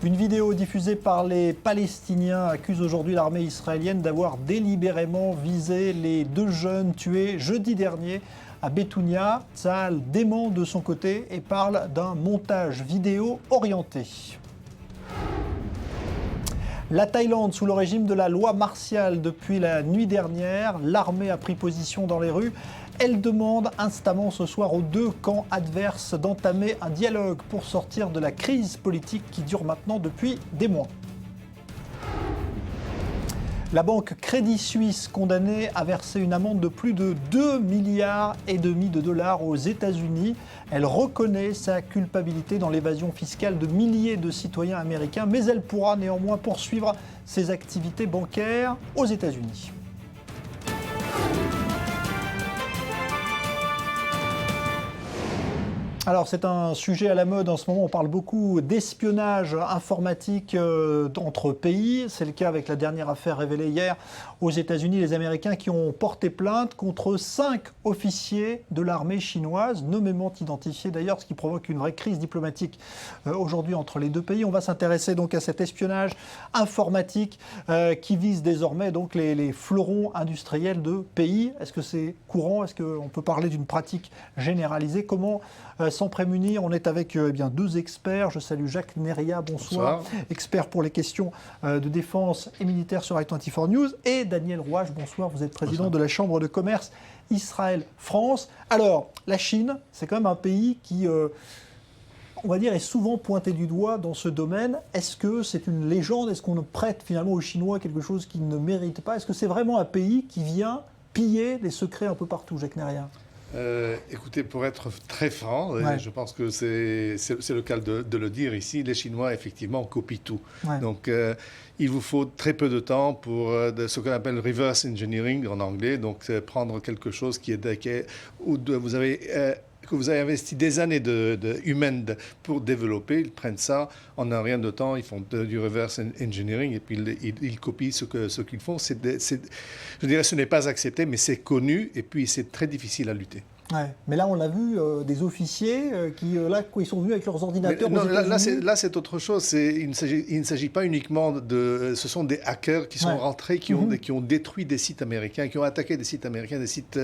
Une vidéo diffusée par les Palestiniens accuse aujourd'hui l'armée israélienne d'avoir délibérément visé les 2 jeunes tués jeudi dernier à Bétounia. Tsahal dément de son côté et parle d'un montage vidéo orienté. La Thaïlande, sous le régime de la loi martiale depuis la nuit dernière, l'armée a pris position dans les rues. Elle demande instamment ce soir aux 2 camps adverses d'entamer un dialogue pour sortir de la crise politique qui dure maintenant depuis des mois. La banque Crédit Suisse, condamnée à verser une amende de plus de 2,5 milliards de dollars aux États-Unis. Elle reconnaît sa culpabilité dans l'évasion fiscale de milliers de citoyens américains, mais elle pourra néanmoins poursuivre ses activités bancaires aux États-Unis. Alors c'est un sujet à la mode en ce moment, on parle beaucoup d'espionnage informatique entre pays. C'est le cas avec la dernière affaire révélée hier aux États-Unis, les Américains qui ont porté plainte contre 5 officiers de l'armée chinoise, nommément identifiés d'ailleurs, ce qui provoque une vraie crise diplomatique aujourd'hui entre les 2 pays. On va s'intéresser donc à cet espionnage informatique qui vise désormais donc les fleurons industriels de pays. Est-ce que c'est courant? Est-ce qu'on peut parler d'une pratique généralisée? Comment s'en prémunir? On est avec 2 experts. Je salue Jacques Neria, bonsoir. Expert pour les questions de défense et militaire sur i24 News. Et Daniel Rouage, bonsoir. Vous êtes président de la Chambre de commerce Israël-France. Alors, la Chine, c'est quand même un pays qui, on va dire, est souvent pointé du doigt dans ce domaine. Est-ce que c'est une légende? Est-ce qu'on prête finalement aux Chinois quelque chose qu'ils ne méritent pas? Est-ce que c'est vraiment un pays qui vient piller des secrets un peu partout, Jacques Neria? Écoutez, pour être très franc, je pense que c'est le cas de le dire ici, les Chinois, effectivement, copient tout. Ouais. Donc, il vous faut très peu de temps pour ce qu'on appelle reverse engineering en anglais, donc prendre quelque chose où vous avez que vous avez investi des années humaines pour développer, ils prennent ça en un rien de temps, ils font du reverse engineering et puis ils copient ce qu'ils font. Je dirais ce n'est pas accepté, mais c'est connu et puis c'est très difficile à lutter. Ouais. Mais là, on l'a vu, des officiers qui ils sont venus avec leurs ordinateurs. Non, là, c'est autre chose. Il ne s'agit pas uniquement de... Ce sont des hackers qui sont rentrés, qui ont détruit des sites américains, qui ont attaqué des sites américains, des sites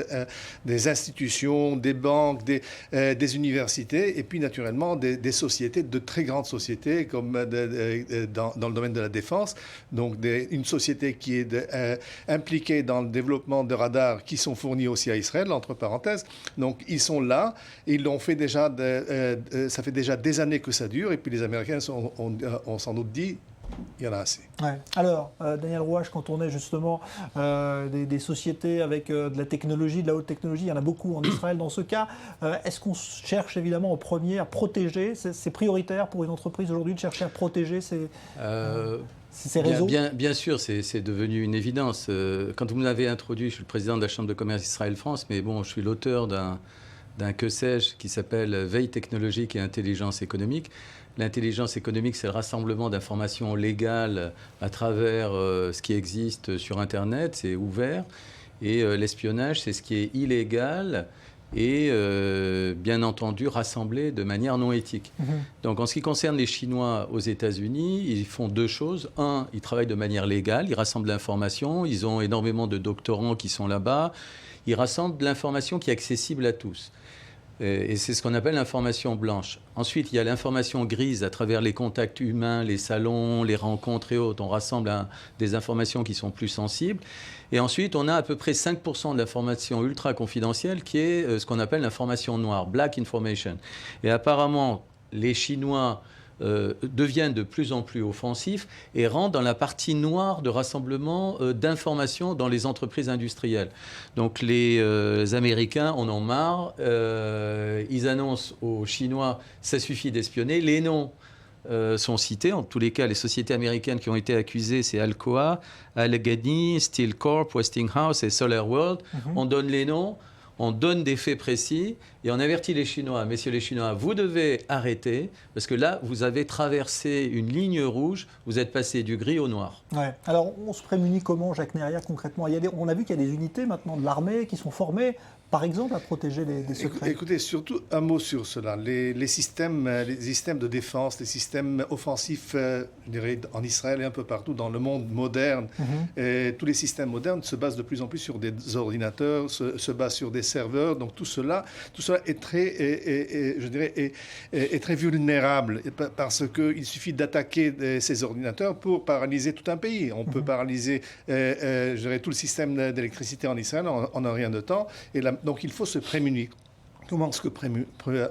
des institutions, des banques, des universités, et puis naturellement des sociétés, de très grandes sociétés, comme dans le domaine de la défense. Donc, une société qui est impliquée dans le développement de radars qui sont fournis aussi à Israël, entre parenthèses. Donc, ils sont là, ils l'ont fait déjà, ça fait déjà des années que ça dure, et puis les Américains ont sans doute dit, il y en a assez. Ouais. Alors, Daniel Rouage, quand on est justement des sociétés avec de la technologie, de la haute technologie, il y en a beaucoup en Israël dans ce cas, est-ce qu'on cherche évidemment en premier à protéger? C'est prioritaire pour une entreprise aujourd'hui de chercher à protéger ces réseaux? Bien sûr, c'est devenu une évidence. Quand vous m'avez introduit, je suis le président de la Chambre de commerce Israël-France, mais bon, je suis l'auteur d'un que sais-je qui s'appelle Veille technologique et intelligence économique. L'intelligence économique, c'est le rassemblement d'informations légales à travers ce qui existe sur Internet, c'est ouvert. Et l'espionnage, c'est ce qui est illégal et bien entendu rassemblés de manière non éthique. Donc en ce qui concerne les Chinois aux États-Unis, ils font 2 choses. Un, ils travaillent de manière légale, ils rassemblent l'information, ils ont énormément de doctorants qui sont là-bas, ils rassemblent de l'information qui est accessible à tous. Et c'est ce qu'on appelle l'information blanche. Ensuite, il y a l'information grise à travers les contacts humains, les salons, les rencontres et autres. On rassemble des informations qui sont plus sensibles. Et ensuite, on a à peu près 5% de l'information ultra confidentielle qui est ce qu'on appelle l'information noire, black information. Et apparemment, les Chinois deviennent de plus en plus offensifs et rentrent dans la partie noire de rassemblement d'informations dans les entreprises industrielles. Donc les Américains en ont marre, ils annoncent aux Chinois « ça suffit d'espionner ». Les noms sont cités, en tous les cas les sociétés américaines qui ont été accusées, c'est Alcoa, Allegheny, Steel Corp, Westinghouse et SolarWorld. On donne les noms. On donne des faits précis et on avertit les Chinois. Messieurs les Chinois, vous devez arrêter parce que là, vous avez traversé une ligne rouge, vous êtes passé du gris au noir. Ouais. Alors, on se prémunit comment, Jacques Neria, concrètement? On a vu qu'il y a des unités maintenant de l'armée qui sont formées par exemple, à protéger des secrets? Écoutez, surtout un mot sur cela. Les systèmes de défense, les systèmes offensifs, je dirais, en Israël et un peu partout dans le monde moderne, tous les systèmes modernes se basent de plus en plus sur des ordinateurs, se basent sur des serveurs. Donc tout cela est très, je dirais, est très vulnérable parce qu'il suffit d'attaquer ces ordinateurs pour paralyser tout un pays. On peut paralyser, je dirais, tout le système d'électricité en Israël en un rien de temps. Et donc il faut se prémunir. Comment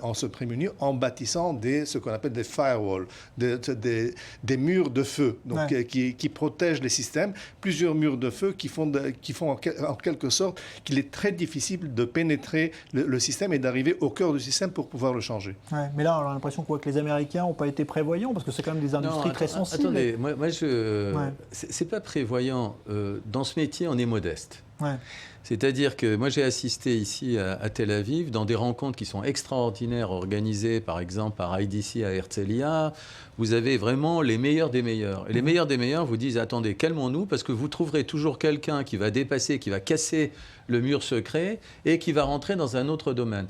on se prémunit? En bâtissant ce qu'on appelle des firewalls, des murs de feu, donc, qui protègent les systèmes. Plusieurs murs de feu qui font en quelque sorte qu'il est très difficile de pénétrer le système et d'arriver au cœur du système pour pouvoir le changer. Ouais, mais là, on a l'impression que les Américains n'ont pas été prévoyants, parce que c'est quand même des industries très sensibles. Attendez, c'est pas prévoyant. Dans ce métier, on est modeste. Ouais. C'est-à-dire que moi, j'ai assisté ici à Tel Aviv dans des rencontres qui sont extraordinaires, organisées par exemple par IDC à Herzliya. Vous avez vraiment les meilleurs des meilleurs. Et les meilleurs des meilleurs vous disent, attendez, calmons-nous, parce que vous trouverez toujours quelqu'un qui va dépasser, qui va casser le mur secret et qui va rentrer dans un autre domaine,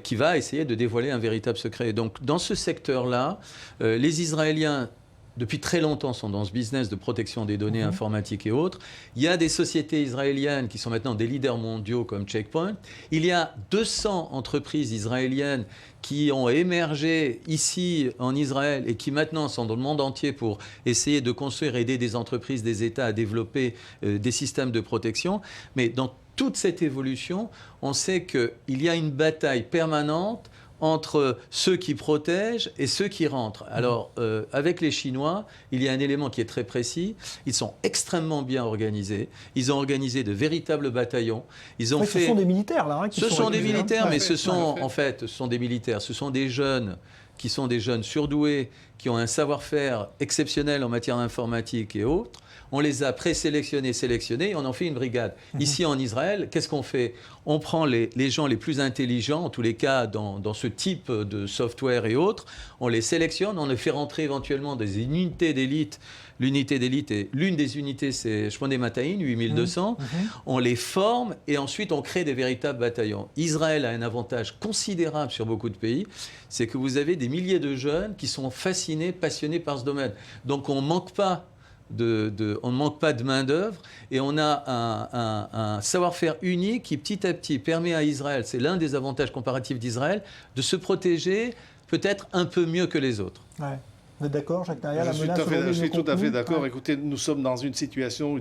qui va essayer de dévoiler un véritable secret. Donc, dans ce secteur-là, les Israéliens depuis très longtemps, sont dans ce business de protection des données informatiques et autres. Il y a des sociétés israéliennes qui sont maintenant des leaders mondiaux comme Checkpoint. Il y a 200 entreprises israéliennes qui ont émergé ici en Israël et qui maintenant sont dans le monde entier pour essayer de construire et aider des entreprises, des États à développer des systèmes de protection. Mais dans toute cette évolution, on sait qu'il y a une bataille permanente entre ceux qui protègent et ceux qui rentrent. Alors, avec les Chinois, il y a un élément qui est très précis. Ils sont extrêmement bien organisés. Ils ont organisé de véritables bataillons. Ils ont fait... Ce sont des militaires, là. Ce sont des militaires, mais ce sont des militaires. Ce sont des jeunes qui sont des jeunes surdoués, qui ont un savoir-faire exceptionnel en matière d'informatique et autres. On les a présélectionnés, sélectionnés, et on en fait une brigade. Ici, en Israël, qu'est-ce qu'on fait? On prend les gens les plus intelligents, en tous les cas, dans ce type de software et autres. On les sélectionne, on les fait rentrer éventuellement des unités d'élite. L'unité d'élite, l'une des unités, c'est Shmoneh Matayin, 8200. On les forme et ensuite on crée des véritables bataillons. Israël a un avantage considérable sur beaucoup de pays, c'est que vous avez des milliers de jeunes qui sont fascinés, passionnés par ce domaine. Donc on ne manque pas de main-d'œuvre et on a un savoir-faire unique qui petit à petit permet à Israël, c'est l'un des avantages comparatifs d'Israël, de se protéger peut-être un peu mieux que les autres. Ouais. Vous êtes d'accord, Jacques Naria? Je suis tout à fait d'accord. Écoutez, nous sommes dans une situation où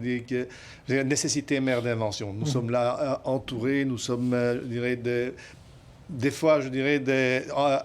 la nécessité mère d'invention. Nous sommes là entourés, nous sommes, je dirais, des fois, je dirais,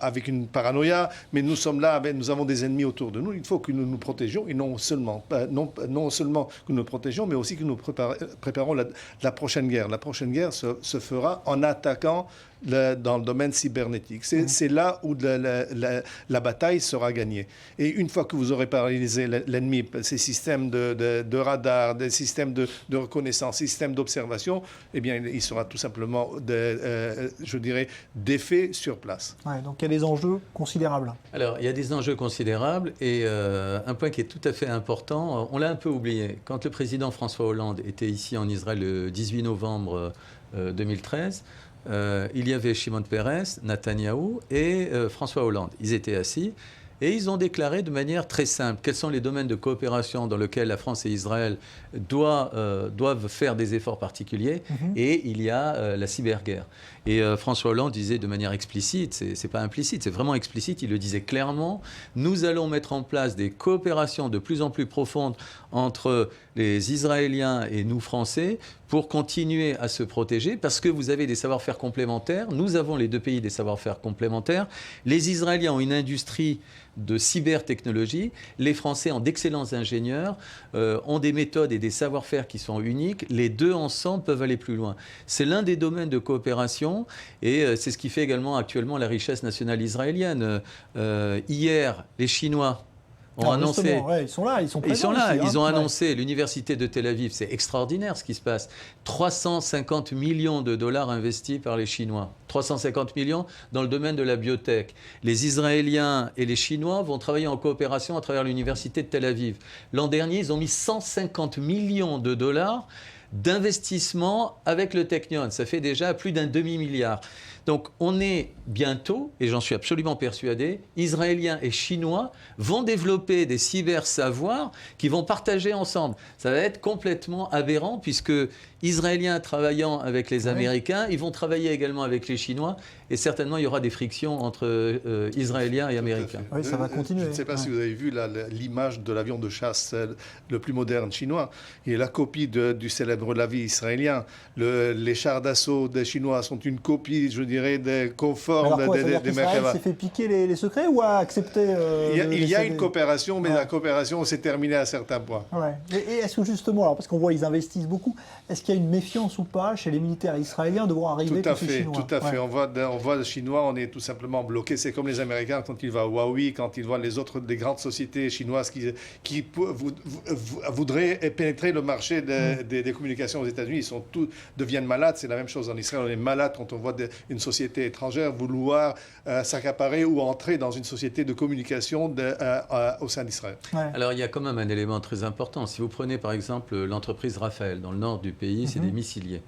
avec une paranoïa, mais nous sommes là, nous avons des ennemis autour de nous. Il faut que nous nous protégions, et non seulement que nous nous protégions, mais aussi que nous préparons la prochaine guerre. La prochaine guerre se fera en attaquant dans le domaine cybernétique. C'est là où la bataille sera gagnée. Et une fois que vous aurez paralysé l'ennemi, ces systèmes de radar, des systèmes de reconnaissance, systèmes d'observation, eh bien, il sera tout simplement, je dirais, défait sur place. Ouais, donc il y a des enjeux considérables. Alors, il y a des enjeux considérables et un point qui est tout à fait important, on l'a un peu oublié. Quand le président François Hollande était ici en Israël le 18 novembre 2013, il y avait Shimon Peres, Netanyahou et François Hollande. Ils étaient assis et ils ont déclaré de manière très simple quels sont les domaines de coopération dans lesquels la France et Israël doivent faire des efforts particuliers. Et il y a la cyberguerre. Et François Hollande disait de manière explicite, c'est pas implicite, c'est vraiment explicite, il le disait clairement, nous allons mettre en place des coopérations de plus en plus profondes entre les Israéliens et nous Français pour continuer à se protéger, parce que vous avez des savoir-faire complémentaires, nous avons les deux pays des savoir-faire complémentaires, les Israéliens ont une industrie de cybertechnologie, les Français ont d'excellents ingénieurs, ont des méthodes et des savoir-faire qui sont uniques, les deux ensemble peuvent aller plus loin. C'est l'un des domaines de coopération et c'est ce qui fait également actuellement la richesse nationale israélienne. Hier, les Chinois ont annoncé... ils sont là, ils sont présents. Ils ont annoncé, l'université de Tel Aviv, c'est extraordinaire ce qui se passe. 350 millions de dollars investis par les Chinois. 350 millions dans le domaine de la biotech. Les Israéliens et les Chinois vont travailler en coopération à travers l'université de Tel Aviv. L'an dernier, ils ont mis 150 millions de dollars d'investissement avec le Technion. Ça fait déjà plus d'un demi-milliard. Donc on est bientôt, et j'en suis absolument persuadé, Israéliens et Chinois vont développer des cyber-savoirs qui vont partager ensemble. Ça va être complètement aberrant puisque Israéliens travaillant avec les Américains, ils vont travailler également avec les Chinois et certainement il y aura des frictions entre Israéliens et Américains. Oui, ça va continuer. Je ne sais pas si vous avez vu l'image de l'avion de chasse le plus moderne chinois. Il est la copie du célèbre Lavi israélien. Les chars d'assaut des Chinois sont une copie, je dirais, conforme des Merkava. S'est fait piquer les secrets ou a accepté il y a une coopération, mais la coopération s'est terminée à certains points. Ouais. Et est-ce que justement, alors parce qu'on voit ils investissent beaucoup, est-ce qu'il y a une méfiance ou pas chez les militaires israéliens de voir arriver tous ces Chinois? Tout à fait. On voit les Chinois, on est tout simplement bloqués. C'est comme les Américains quand ils voient Huawei, quand ils voient les grandes sociétés chinoises qui voudraient pénétrer le marché des communications aux États-Unis. Ils deviennent malades. C'est la même chose en Israël. On est malade quand on voit une société étrangère vouloir s'accaparer ou entrer dans une société de communication au sein d'Israël. Ouais. Alors il y a quand même un élément très important. Si vous prenez par exemple l'entreprise Rafael dans le nord du pays, c'est des missiliers.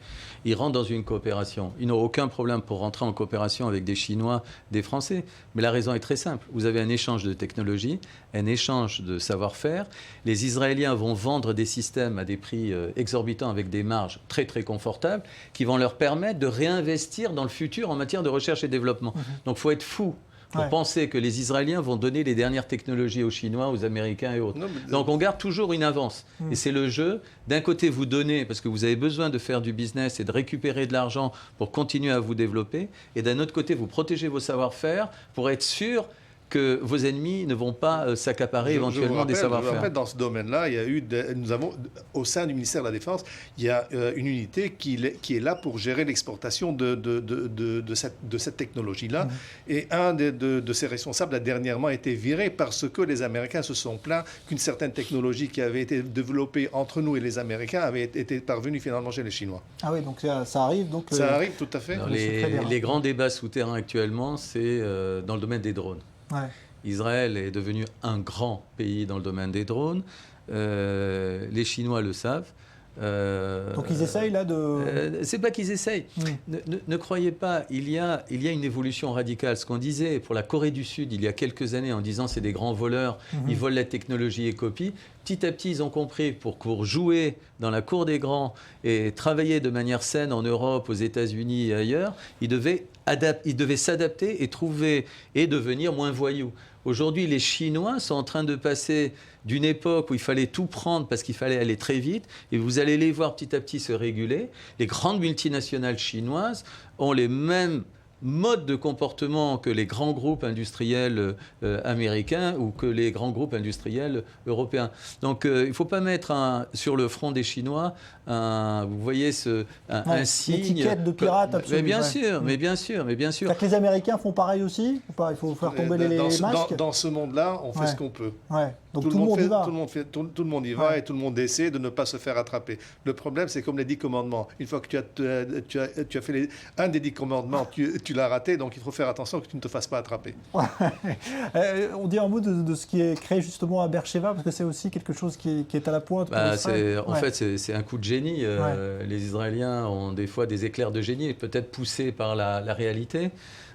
Ils rentrent dans une coopération. Ils n'ont aucun problème pour rentrer en coopération avec des Chinois, des Français. Mais la raison est très simple. Vous avez un échange de technologie, un échange de savoir-faire. Les Israéliens vont vendre des systèmes à des prix exorbitants avec des marges très très confortables qui vont leur permettre de réinvestir dans le futur en matière de recherche et développement. Donc il faut être fou pour penser que les Israéliens vont donner les dernières technologies aux Chinois, aux Américains et autres. Donc on garde toujours une avance. Et c'est le jeu. D'un côté, vous donnez, parce que vous avez besoin de faire du business et de récupérer de l'argent pour continuer à vous développer. Et d'un autre côté, vous protégez vos savoir-faire pour être sûr que vos ennemis ne vont pas s'accaparer éventuellement des savoir-faire. Je vous rappelle, dans ce domaine-là, nous avons, au sein du ministère de la Défense, il y a une unité qui est là pour gérer l'exportation de cette technologie-là. Et un de ses responsables a dernièrement été viré parce que les Américains se sont plaints qu'une certaine technologie qui avait été développée entre nous et les Américains avait été parvenue finalement chez les Chinois. Ah oui, donc ça arrive. Donc ça arrive, tout à fait. Alors, les grands débats souterrains actuellement, c'est dans le domaine des drones. Ouais. Israël est devenu un grand pays dans le domaine des drones. Les Chinois le savent. Donc ils essayent là de... c'est pas qu'ils essayent. Ne croyez pas, il y a une évolution radicale. Ce qu'on disait pour la Corée du Sud il y a quelques années en disant c'est des grands voleurs, ils volent la technologie et copient. Petit à petit, ils ont compris pour jouer dans la cour des grands et travailler de manière saine en Europe, aux États-Unis et ailleurs, ils devaient s'adapter et devenir moins voyous. Aujourd'hui, les Chinois sont en train de passer d'une époque où il fallait tout prendre parce qu'il fallait aller très vite, et vous allez les voir petit à petit se réguler. Les grandes multinationales chinoises ont les mêmes modes de comportement que les grands groupes industriels américains ou que les grands groupes industriels européens. Donc il ne faut pas mettre sur le front des Chinois vous voyez un signe... L'étiquette de pirate, absolument. Mais bien sûr. Que les Américains font pareil aussi ou pas? Il faut faire tomber les masques. Dans ce monde-là, on fait ce qu'on peut. Donc tout le monde y va. Tout le monde y va et tout le monde essaie de ne pas se faire attraper. Le problème, c'est comme les 10 commandements. Une fois que tu as fait un des 10 commandements, tu l'as raté, donc il faut faire attention que tu ne te fasses pas attraper. On dit un mot de ce qui est créé justement à Beersheva, parce que c'est aussi quelque chose qui est à la pointe. En fait, c'est un coup de génie. Les Israéliens ont des fois des éclairs de génie, peut-être poussés par la réalité,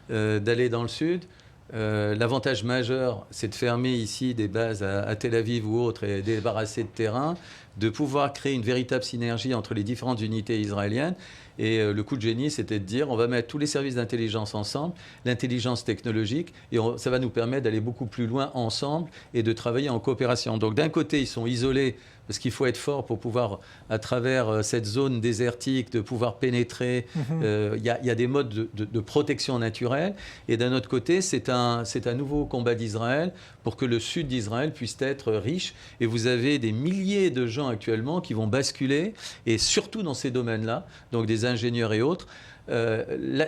d'aller dans le sud. L'avantage majeur, c'est de fermer ici des bases à Tel Aviv ou autres et débarrasser de terrain, de pouvoir créer une véritable synergie entre les différentes unités israéliennes. Et le coup de génie, c'était de dire on va mettre tous les services d'intelligence ensemble, l'intelligence technologique, et ça va nous permettre d'aller beaucoup plus loin ensemble et de travailler en coopération. Donc d'un côté, ils sont isolés, parce qu'il faut être fort pour pouvoir, à travers cette zone désertique, de pouvoir pénétrer. Il y a des modes de protection naturelle. Et d'un autre côté, c'est un nouveau combat d'Israël pour que le sud d'Israël puisse être riche. Et vous avez des milliers de gens actuellement qui vont basculer, et surtout dans ces domaines-là, donc des ingénieurs et autres.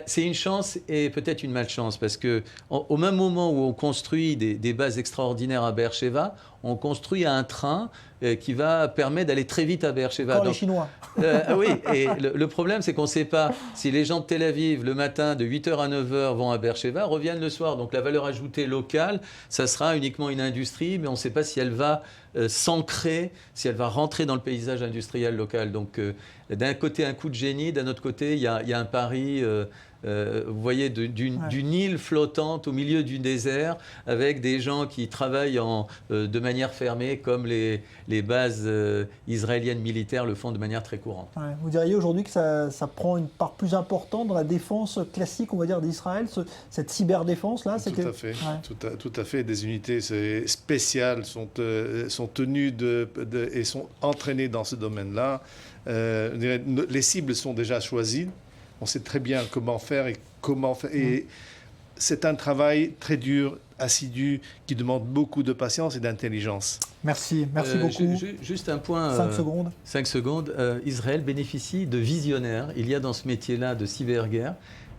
C'est une chance et peut-être une malchance, parce qu'au même moment où on construit des bases extraordinaires à Beersheva, on construit un train qui va permettre d'aller très vite à Beersheba. Encore les Chinois. Oui, et le problème, c'est qu'on ne sait pas si les gens de Tel Aviv, le matin, de 8h à 9h, vont à Beersheba, reviennent le soir. Donc la valeur ajoutée locale, ça sera uniquement une industrie, mais on ne sait pas si elle va s'ancrer, si elle va rentrer dans le paysage industriel local. Donc d'un côté, un coup de génie, d'un autre côté, il y a un pari... vous voyez, d'une île flottante au milieu du désert avec des gens qui travaillent de manière fermée comme les bases israéliennes militaires le font de manière très courante. Ouais. Vous diriez aujourd'hui que ça prend une part plus importante dans la défense classique, on va dire, d'Israël, cette cyberdéfense-là? Tout à fait. Ouais. Tout à fait. Des unités spéciales sont tenues et sont entraînées dans ce domaine-là. Les cibles sont déjà choisies. On sait très bien comment faire et comment faire. Et c'est un travail très dur, assidu, qui demande beaucoup de patience et d'intelligence. Merci beaucoup. Juste un point. 5 secondes. 5 secondes. Israël bénéficie de visionnaires. Il y a dans ce métier-là de cyberguerre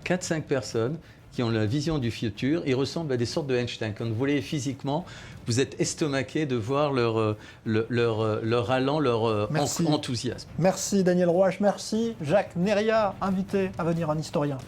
4-5 personnes qui ont la vision du futur. Ils ressemblent à des sortes de Einstein. Quand vous voyez physiquement, vous êtes estomaqué de voir leur allant, leur enthousiasme. Merci Daniel Rouache, merci Jacques Neria, invité à venir, un historien.